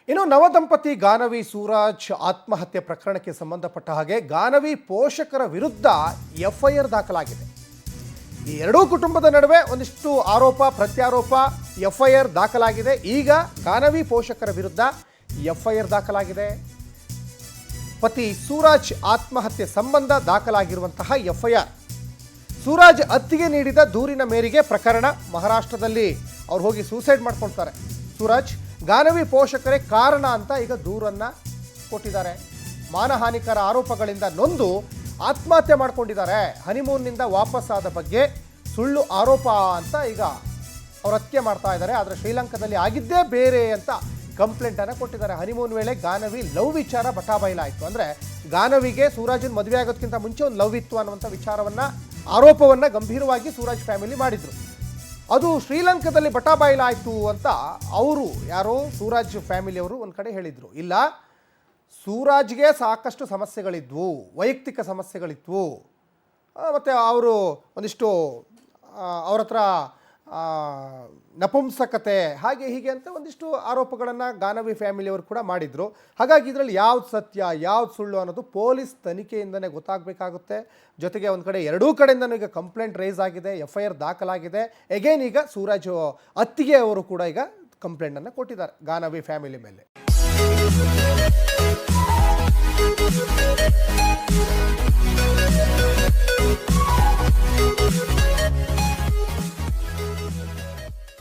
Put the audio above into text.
ಇನ್ನು ನವದಂಪತಿ ಗಾನವಿ ಸೂರಜ್ ಆತ್ಮಹತ್ಯೆ ಪ್ರಕರಣಕ್ಕೆ ಸಂಬಂಧಪಟ್ಟ ಹಾಗೆ ಗಾನವಿ ಪೋಷಕರ ವಿರುದ್ಧ ಎಫ್ಐಆರ್ ದಾಖಲಾಗಿದೆ. ಈ ಎರಡೂ ಕುಟುಂಬದ ನಡುವೆ ಒಂದಿಷ್ಟು ಆರೋಪ ಪ್ರತ್ಯಾರೋಪ ಎಫ್ಐಆರ್ ದಾಖಲಾಗಿದೆ. ಈಗ ಗಾನವಿ ಪೋಷಕರ ವಿರುದ್ಧ ಎಫ್ಐಆರ್ ದಾಖಲಾಗಿದೆ. ಪತಿ ಸೂರಜ್ ಆತ್ಮಹತ್ಯೆ ಸಂಬಂಧ ದಾಖಲಾಗಿರುವಂತಹ ಎಫ್ಐಆರ್. ಸೂರಜ್ ಅತ್ತಿಗೆ ನೀಡಿದ ದೂರಿನ ಮೇರೆಗೆ ಪ್ರಕರಣ. ಮಹಾರಾಷ್ಟ್ರದಲ್ಲಿ ಅವ್ರು ಹೋಗಿ ಸೂಸೈಡ್ ಮಾಡ್ಕೊಳ್ತಾರೆ. ಸೂರಜ್ ಗಾನವಿ ಪೋಷಕರೇ ಕಾರಣ ಅಂತ ಈಗ ದೂರನ್ನ ಕೊಟ್ಟಿದ್ದಾರೆ. ಮಾನಹಾನಿಕರ ಆರೋಪಗಳಿಂದ ನೊಂದು ಆತ್ಮಹತ್ಯೆ ಮಾಡ್ಕೊಂಡಿದ್ದಾರೆ. ಹನಿಮೂನ್ನಿಂದ ವಾಪಸ್ಸಾದ ಬಗ್ಗೆ ಸುಳ್ಳು ಆರೋಪ ಅಂತ ಈಗ ಅವ್ರ ಹತ್ಯೆ ಮಾಡ್ತಾ ಇದ್ದಾರೆ. ಆದರೆ ಶ್ರೀಲಂಕಾದಲ್ಲಿ ಆಗಿದ್ದೇ ಬೇರೆ ಅಂತ ಕಂಪ್ಲೇಂಟನ್ನು ಕೊಟ್ಟಿದ್ದಾರೆ. ಹನಿಮೂನ್ ವೇಳೆ ಗಾನವಿ ಲವ್ ವಿಚಾರ ಬಟಾಬಯಲಾಯಿತು. ಅಂದರೆ ಗಾನವಿಗೆ ಸೂರಜನ್ ಮದುವೆ ಆಗೋದಕ್ಕಿಂತ ಮುಂಚೆ ಒಂದು ಲವ್ ಇತ್ತು ಅನ್ನುವಂಥ ವಿಚಾರವನ್ನು ಆರೋಪವನ್ನು ಗಂಭೀರವಾಗಿ ಸೂರಜ್ ಫ್ಯಾಮಿಲಿ ಮಾಡಿದರು. ಅದು ಶ್ರೀಲಂಕಾದಲ್ಲಿ ಬಟಾಬಯಲಾಯಿತು ಅಂತ ಅವರು ಯಾರೋ ಸೂರಜ್ ಫ್ಯಾಮಿಲಿಯವರು ಒಂದು ಕಡೆ ಹೇಳಿದರು. ಇಲ್ಲ, ಸೂರಜ್ಗೆ ಸಾಕಷ್ಟು ಸಮಸ್ಯೆಗಳಿದ್ವು, ವೈಯಕ್ತಿಕ ಸಮಸ್ಯೆಗಳಿದ್ವು, ಮತ್ತು ಅವರು ಒಂದಿಷ್ಟು ಅವ್ರ ಹತ್ರ ನಪುಂಸಕತೆ ಹಾಗೆ ಹೀಗೆ ಅಂತ ಒಂದಿಷ್ಟು ಆರೋಪಗಳನ್ನು ಗಾನವಿ ಫ್ಯಾಮಿಲಿಯವರು ಕೂಡ ಮಾಡಿದರು. ಹಾಗಾಗಿ ಇದರಲ್ಲಿ ಯಾವ್ದು ಸತ್ಯ ಯಾವ್ದು ಸುಳ್ಳು ಅನ್ನೋದು ಪೊಲೀಸ್ ತನಿಖೆಯಿಂದನೇ ಗೊತ್ತಾಗಬೇಕಾಗುತ್ತೆ. ಜೊತೆಗೆ ಒಂದು ಕಡೆ ಎರಡೂ ಕಡೆಯಿಂದನೂ ಈಗ ಕಂಪ್ಲೇಂಟ್ ರೈಸ್ ಆಗಿದೆ, ಎಫ್ಐಆರ್ ದಾಖಲಾಗಿದೆ. ಎಗೇನ್ ಈಗ ಸೂರಜ್ ಅತ್ತಿಗೆ ಅವರು ಕೂಡ ಈಗ ಕಂಪ್ಲೇಂಟನ್ನು ಕೊಟ್ಟಿದ್ದಾರೆ ಗಾನವಿ ಫ್ಯಾಮಿಲಿ ಮೇಲೆ.